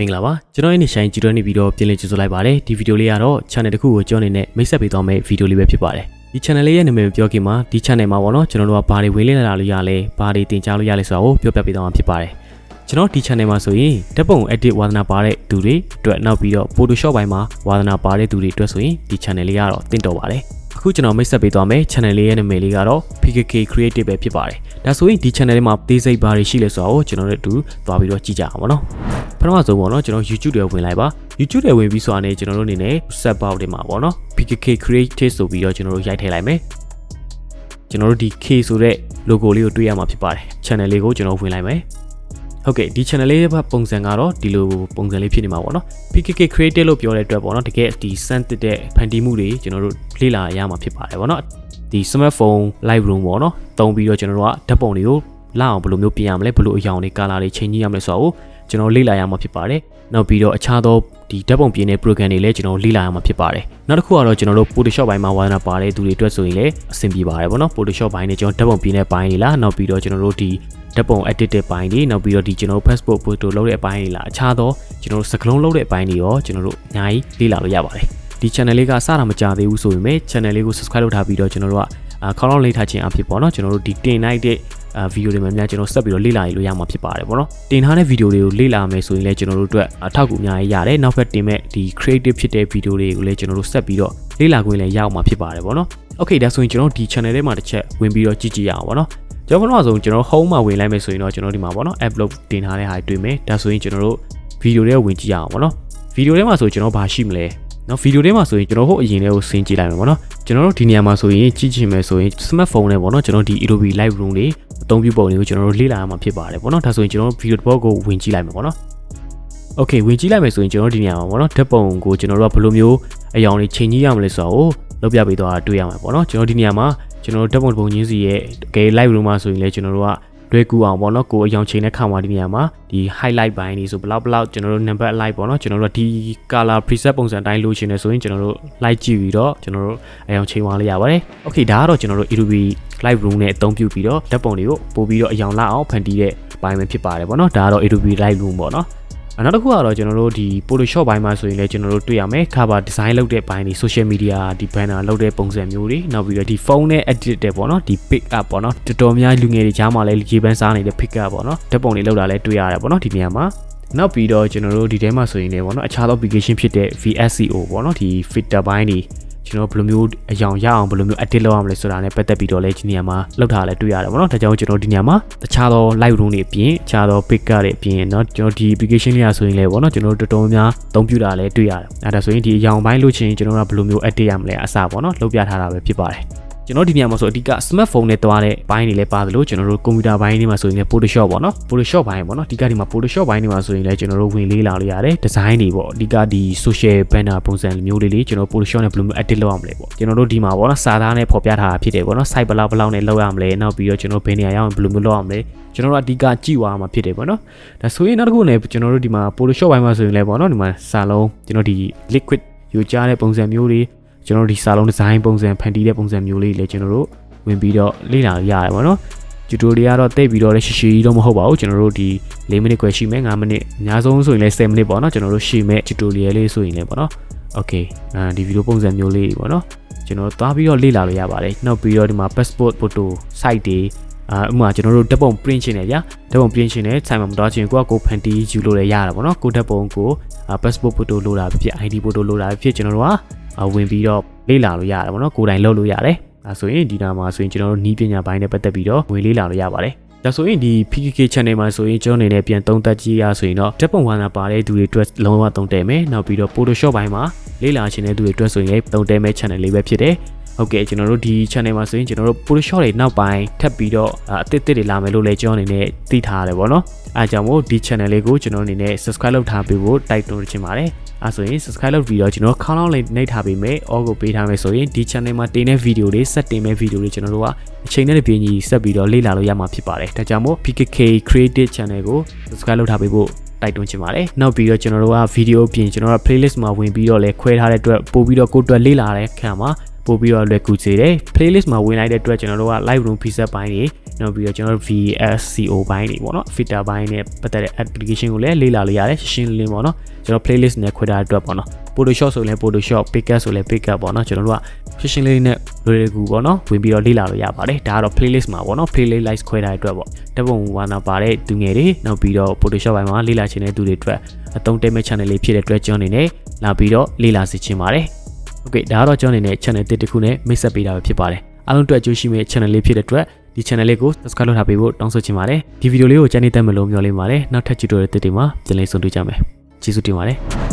မင်္ဂလာပါကျွန်တော်ရဲ့နေဆိုင်ကြည့်တဲ့ဗီဒီယိုပြင်လည်ကြိုဆိုလိုက်ပါတယ်ဒီဗီဒီယိုလေးကတော့ channel တစ်ခုကိုကျွန်တော်အနေနဲ့မိတ်ဆက်ပေးသွားမယ့်ဗီဒီယိုလေးပဲဖြစ်ပါတယ်ဒီ channel လေးရဲ့နာမည်ကိုပြောခင်မှာဒီ channel မှာပေါ့နော်ကျွန်တော်တို့ကဘာတွေဝင်လေ့လာလို့ရလဲဘာတွေသင်ကြားလို့ရလဲဆိုတာကိုပြောပြပေးသွားမှာဖြစ်ပါတယ်ကျွန်တော်ဒီ channel မှာဆိုရင်ဓာတ်ပုံ edit ဝါသနာပါတဲ့သူတွေအတွက်နောက်ပြီးတော့ Photoshop ဘိုင်းမှာဝါသနာပါတဲ့သူတွေအတွက်ဆိုရင်ဒီ channel လေးကတော့တင့်တော်ပါတယ်အခုကျွန်တော်မိတ်ဆက်ပေးသွားမယ် channel လေးရဲ့နာမည်လေးကတော့ PKK Creative ပဲဖြစ်ပါတယ်ဒါဆိုရင်ဒီ channel လေးမှာသေးစိတ်ဘာတွေရှိလဲဆိုတာကိုကျွန်တော်တို့အတူသွားပြီးတော့ကြည့်ကြအောင်ပါနော်ပထမဆုံးပေါ့နော်ကျွန်တော် YouTube တွေဝင်လိုက်ပါ YouTube တွေဝင်ပြီးဆိုတာနဲ့ကျွန်တော်တို့အနေနဲ့ set box တွေမှာပေါ့နော် PKK Creative ဆိုပြီးတော့ကျွန်တော်တို့ရိုက်ထည့်လိုက်မယ်ကျွန်တော်တို့ဒီ K ဆိုတဲ့ logo လေးကိုတွေ့ရမှာဖြစ်ပါတယ် channel လေးကိုကျွန်တော်ဝင်လိုက်မယ်ဟုတ်ကဲ့ဒီ channel လေးရဲ့ပုံစံကတော့ဒီလိုပုံစံလေးဖြစ်နေမှာပေါ့နော် PKK Creative လို့ပြောတဲ့အတွက်ပေါ့နော်တကယ်ဒီ send တဲ့ဖန်တီးမှုတွေကျွန်တော်တို့လေ့လာရမှာဖြစ်ပါတယ်ပေါ့နော်ဒီ smartphone live room ပေါ့နော်တုံးပြီးတော့ကျွန်တော်တို့ကဓာတ်ပုံတွေကိုလာအောင်ဘယ်လိုမျိုးပြင်ရမလဲဘယ်လိုအရောင်တွေ color တွေ change ရမလဲဆိုတော့ကျွန်တော်လေ့လာရမှာဖြစ်ပါတယ်နောက်ပြီးတော့အခြားသောဒီဓာတ်ပုံပြင်တဲ့ program တွေလည်းကျွန်တော်လေ့လာရမှာဖြစ်ပါတယ်နောက်တစ်ခုကတော့ကျွန်တော်တို့ Photoshop ဘိုင်းမှာဝါသနာပါတဲ့သူတွေအတွက်ဆိုရင်လည်းအဆင်ပြေပါတယ်ပေါ့နော် Photoshop ဘိုင်းနဲ့ကျွန်တော်ဓာတ်ပုံပြင်တဲ့ဘိုင်းတွေလားနောက်ပြီးတော့ကျွန်တော်တို့ဒီဓာတ်ပုံ edit တဲ့ဘိုင်းတွေနောက်ပြီးတော့ဒီကျွန်တော် passport photo လုပ်တဲ့အပိုင်းတွေလားအခြားသောကျွန်တော်တို့စကလုံးလုပ်တဲ့အပိုင်းတွေရောကျွန်တော်တို့အများကြီးလေ့လာလို့ရပါတယ်ဒီ channel လေးကစတာမကြသေးဘူးဆိုပေမဲ့ channel လေးကို subscribe လုပ်ထားပြီးတော့ကျွန်တော်တို့ကခေါင်းလောက်လေးထားခြင်းအဖြစ်ပေါ့နော်ကျွန်တော်တို့ဒီတင်လိုက်တဲ့ဗီဒီယိုတွေမှာများကျွန်တော်ဆက်ပြီးတော့လေ့လာလို့ရမှာဖြစ်ပါတယ်ပေါ့နော်တင်ထားတဲ့ဗီဒီယိုတွေကိုလေ့လာမယ်ဆိုရင်လည်းကျွန်တော်တို့အတွက်အထောက်အကူအများကြီးရတယ်နောက်ဘက်တင်မဲ့ဒီ creative ဖြစ်တဲ့ဗီဒီယိုတွေကိုလည်းကျွန်တော်တို့ဆက်ပြီးတော့လေ့လာခွင့်လည်းရအောင်မှာဖြစ်ပါတယ်ပေါ့နော်โอเคဒါဆိုရင်ကျွန်တော်ဒီ channel ထဲမှာတစ်ချက်ဝင်ပြီးတော့ကြည့်ကြည့်ရအောင်ပေါ့နော်ကျွန်တော်ပထမဆုံးကျွန်တော် home မှာဝင်လိုက်မယ်ဆိုရင်တော့ကျွန်တော်ဒီမှာပေါ့နော် upload တင်ထားတဲ့ဟာတွေတွေ့မယ်ဒါဆိုရင်ကျွန်တော်တို့ဗီဒီယိုတွေဝင်ကြည့်ရအောင်ပေါ့နော်ဗီဒီယိုထဲမှာဆိုကျွန်တော်ဘာရှိမလဲနော်ဗီဒီယိုထဲမှာဆိုရင်ကျွန်တော်ဟိုအရင်လေးကိုဆင်းကြည့်လိုက်မယ်ပေါ့နော်ကျွန်တော်တို့ဒီနေရာမှာဆိုရင်ကြည့်ချင်မယ်ဆိုရင် smartphone နဲ့ပေါ့နော်ကျွန်တော်ဒီ Adobe Lightroom တွေအသုံးပြုပုံတွေကိုကျွန်တော်တို့လေ့လာရမှာဖြစ်ပါတယ်ပေါ့နော်ဒါဆိုရင်ကျွန်တော်ဗီဒီယိုတစ်ပုဒ်ကိုဝင်ကြည့်လိုက်မယ်ပေါ့နော်โอเคဝင်ကြည့်လိုက်မယ်ဆိုရင်ကျွန်တော်ဒီနေရာမှာပေါ့နော်ဓာတ်ပုံကိုကျွန်တော်တို့ကဘယ်လိုမျိုးအရောင်တွေချိန်ကြီးရမလဲဆိုတော့လုပ်ပြပေးသွားတာတွေ့ရမှာပေါ့နော်ကျွန်တော်ဒီနေရာမှာကျွန်တော်ဓာတ်ပုံပုံချင်းစီရဲ့ကဲ Lightroom မှာဆိုရင်လည်းကျွန်တော်တို့ကလွယ်ကူအောင်ပေါ့နော်ကိုအယောင်ချိန်တဲ့ခါမှာဒီနေရာမှာဒီ highlight ဘိုင်းတွေဆိုဘလောက်ကျွန်တော်တို့ number align ပေါ့နော်ကျွန်တော်တို့ဒီ color preset ပုံစံအတိုင်းလိုချင်တယ်ဆိုရင်ကျွန်တော်တို့ light ကြည့်ပြီးတော့ကျွန်တော်တို့အယောင်ချိန်သွားလို့ရပါတယ် okay ဒါကတော့ကျွန်တော်တို့ Adobe Lightroom နဲ့အသုံးပြုပြီးတော့ဓာတ်ပုံတွေကိုပို့ပြီးတော့အယောင်လာအောင်ဖန်တီးတဲ့ဘိုင်းပဲဖြစ်ပါတယ်ပေါ့နော်ဒါကတော့ Adobe Lightroom ပေါ့နော်နောက်တစ်ခုကတော့ကျွန်တော်တို့ဒီ Photoshop ဘိုင်းမှာဆိုရင်လည်းကျွန်တော်တို့တွေ့ရမယ် cover design လုပ်တဲ့ဘိုင်းတွေ social media ဒီ banner လုပ်တဲ့ပုံစံမျိုးတွေနောက်ပြီးတော့ဒီ phone နဲ့ edit တဲ့ပေါ့နော်ဒီ pick up ပေါ့နော်တော်တော်များလူငယ်တွေကြားမှာလည်းရေပန်းစားနေတဲ့ pick up ပေါ့နော်ဓာတ်ပုံတွေလုပ်တာလည်းတွေ့ရတယ်ပေါ့နော်ဒီနေရာမှာနောက်ပြီးတော့ကျွန်တော်တို့ဒီထဲမှာဆိုရင်လည်းပေါ့နော်အခြားသော application ဖြစ်တဲ့ VSCO ပေါ့နော်ဒီ filter ဘိုင်းတွေကျွန်တော်ဘယ်လိုမျိုးအယောင်ရအောင်ဘယ်လိုမျိုး edit လုပ်ရမလဲဆိုတာနဲ့ပတ်သက်ပြီးတော့လည်းဒီနေရာမှာလောက်ထားလဲတွေ့ရတယ်ပေါ့နော်ဒါကြောင့်ကျွန်တော်ဒီနေရာမှာတခြားသော live room တွေအပြင်အခြားသော picker တွေအပြင်เนาะကျွန်တော်ဒီ application လေးရဆိုရင်လည်းပေါ့နော်ကျွန်တော်တော်တော်များအသုံးပြုတာလည်းတွေ့ရတယ်အဲဒါဆိုရင်ဒီအယောင်ပိုင်းလို့ချင်းကျွန်တော်ကဘယ်လိုမျိုး edit ရမလဲအစပေါ့နော်လုပ်ပြထားတာပဲဖြစ်ပါတယ်ကျွန်တော်ဒီနေရာမှာဆိုအဓိက smartphone နဲ့တွားတဲ့ဘိုင်းတွေလည်းပါတယ်လို့ကျွန်တော်တို့ computer ဘိုင်းတွေမှာဆိုရင်လည်း Photoshop ပေါ့နော် Photoshop ဘိုင်းပေါ့နော်ဒီကဒီမှာ Photoshop ဘိုင်းတွေမှာဆိုရင်လည်းကျွန်တော်တို့ဝင်လေးလာလို့ရတယ် design တွေပေါ့အဓိကဒီ social banner ပုံစံမျိုးလေးကျွန်တော် Photoshop နဲ့ဘယ်လိုမျိုး edit လုပ်ရမလဲပေါ့ကျွန်တော်တို့ဒီမှာပေါ့နော်စာသားနဲ့ဖော်ပြထားတာဖြစ်တယ်ပေါ့နော် site ဘလောက်နဲ့လုပ်ရမလဲနောက်ပြီးတော့ကျွန်တော်ဘယ်နေရာရောက်ရင်ဘယ်လိုမျိုးလုပ်ရမလဲကျွန်တော်တို့အဓိကကြည့်သွားမှာဖြစ်တယ်ပေါ့နော်ဒါဆိုရင်နောက်တစ်ခုနဲ့ကျွန်တော်တို့ဒီမှာ Photoshop ဘိုင်းမှာဆိုရင်လည်းပေါ့နော်ဒီမှာစာလုံးကျွန်တော်ဒီ liquid ယူကြားတဲ့ပုံစံမျိုးတွေကျွန်တော်ဒီစာလုံး design ပုံစံဖန်တီးတဲ့ပုံစံမျိုးလေးလည်းကျွန်တော်တို့ဝင်ပြီးတော့လေ့လာရရတယ်ပေါ့နော် tutorial ကတော့တိတ်ပြီးတော့လည်းရှည်တော့မဟုတ်ပါဘူးကျွန်တော်တို့ဒီ4မိနစ်ခွဲရှိမယ်5မိနစ်အများဆုံးဆိုရင်လည်း10မိနစ်ပေါ့နော်ကျွန်တော်တို့ရှည်မဲ့ tutorial လေးဆိုရင်လည်းပေါ့နော် okay ဒီဗီဒီယိုပုံစံမျိုးလေးပေါ့နော်ကျွန်တော်သွားပြီးတော့လေ့လာလို့ရပါတယ်နောက်ပြီးတော့ဒီမှာ passport photo site တွေဥပမာကျွန်တော်တို့ဓာတ်ပုံ print ချင်တယ်ဗျာဓာတ်ပုံ print ချင်တယ်ဆိုင်မှာမတော်ချင်ကိုဖန်တီးယူလို့လည်းရတယ်ပေါ့နော်ကိုဓာတ်ပုံကို passport photo လိုတာဖြစ် ID photo လိုတာဖြစ်ကျွန်တော်တို့ကဝင်ပြီးတော့လေ့လာလို့ရတယ်ပေါ့နော်ကိုယ်တိုင်လုပ်လို့ရတယ်ဒါဆိုရင်ဒီနာမှာဆိုရင်ကျွန်တော်တို့နီးပညာပိုင်းနဲ့ပတ်သက်ပြီးတော့ဝင်လေးလာလို့ရပါတယ်ဒါဆိုရင်ဒီ PKK channel မှာဆိုရင်ကျွန်တော်အနေနဲ့ပြန်သုံးသပ်ကြည့်ရဆိုရင်တော့ဓာတ်ပုံဝါသနာပါတဲ့သူတွေအတွက်လုံးဝသုံးတယ်မယ်နောက်ပြီးတော့ Photoshop ဘိုင်းမှာလေ့လာချင်တဲ့သူတွေအတွက်ဆိုရင်သုံးတယ်မဲ့ channel လေးပဲဖြစ်တယ်ဟုတ်ကဲ့ကျွန်တော်တို့ဒီ channel မှာဆိုရင်ကျွန်တော်တို့ Photoshop တွေနောက်ပိုင်းထပ်ပြီးတော့အသစ်တွေလာမယ်လို့လည်းကျွန်တော်အနေနဲ့သိထားရတယ်ပေါ့နော်အဲကြောင့်မို့ဒီ channel လေးကိုကျွန်တော်အနေနဲ့ subscribe လုပ်ထားပေးဖို့တိုက်တွန်းချင်ပါတယ်အဲဆိုရင် subscribe လုပ်ပြီးတော့ကျွန်တော်ခေါင်းလောင်းလေးနှိပ်ထားပေးမယ်။ all ကိုပေးထားမယ်ဆိုရင်ဒီ channel မှာတင်တဲ့ video တွေဆက်တင်မဲ့ video တွေကျွန်တော်တို့ကအချိန်နဲ့ပြင်းကြီးဆက်ပြီးတော့လေ့လာလို့ရမှာဖြစ်ပါတယ်။ဒါကြောင့်မို့ PKK Creative Channel ကို subscribe လုပ်ထားပေးဖို့တိုက်တွန်းချင်ပါတယ်။နောက်ပြီးတော့ကျွန်တော်တို့က video ပြင်ကျွန်တော်တို့ playlist မှာဝင်ပြီးတော့လဲခွဲထားတဲ့အတွက်ပို့ပြီးတော့ကိုယ်အတွက်လေ့လာတဲ့အခါမှာ ပို့ပြီးတော့လွယ်ကူစေတယ် playlist မှာဝင်လိုက်တဲ့အတွက်ကျွန်တော်တို့က live room preset ဘိုင်းတွေနောက်ပြီးတော့ကျွန်တော်တို့ VSCO ဘိုင်းတွေပေါ့နော် filter ဘိုင်းနဲ့ပတ်သက်တဲ့ application ကိုလည်းလေ့လာလို့ရတယ်ရှင်းလင်းပေါ့နော်ကျွန်တော် playlist နဲ့ခွဲထားတဲ့အတွက်ပေါ့နော် Photoshop ဆိုလည်း Photoshop PKK ဆိုလည်း PKK ပေါ့နော်ကျွန်တော်တို့ကရှင်းလေးနဲ့လွယ်ကူပေါ့နော်ဝင်ပြီးတော့လေ့လာလို့ရပါတယ်ဒါကတော့ playlist မှာပေါ့နော် playlist ခွဲထားတဲ့အတွက်ပေါ့တပ်ပုံဝါနာပါတဲ့သူငယ်တွေနောက်ပြီးတော့ Photoshop ဘိုင်းမှာလေ့လာချင်တဲ့သူတွေအတွက်အသုံးတည့်မဲ့ channel လေးဖြစ်တဲ့အတွက်ကျွန်တော်အနေနဲ့လာပြီးတော့လေ့လာစေချင်ပါတယ်โอเคဒါကတော့ကျွန်တော်အနေနဲ့ channel တစ်ခုနဲ့မိတ်ဆက်ပေးတာပဲဖြစ်ပါတယ်အားလုံးအတွက်အကျိုးရှိမယ့် channel လေးဖြစ်တဲ့အတွက်ဒီ channel လေးကို subscribe လုပ်ထားပေးဖို့တောင်းဆိုချင်ပါတယ်ဒီဗီဒီယိုလေးကိုကြိုက်နေတတ်မလို့မျှော်လင့်ပါတယ်နောက်ထပ် tutorial တွေမှာပြန်လည်ဆုံတွေ့ကြမယ်ကျေးဇူးတင်ပါတယ်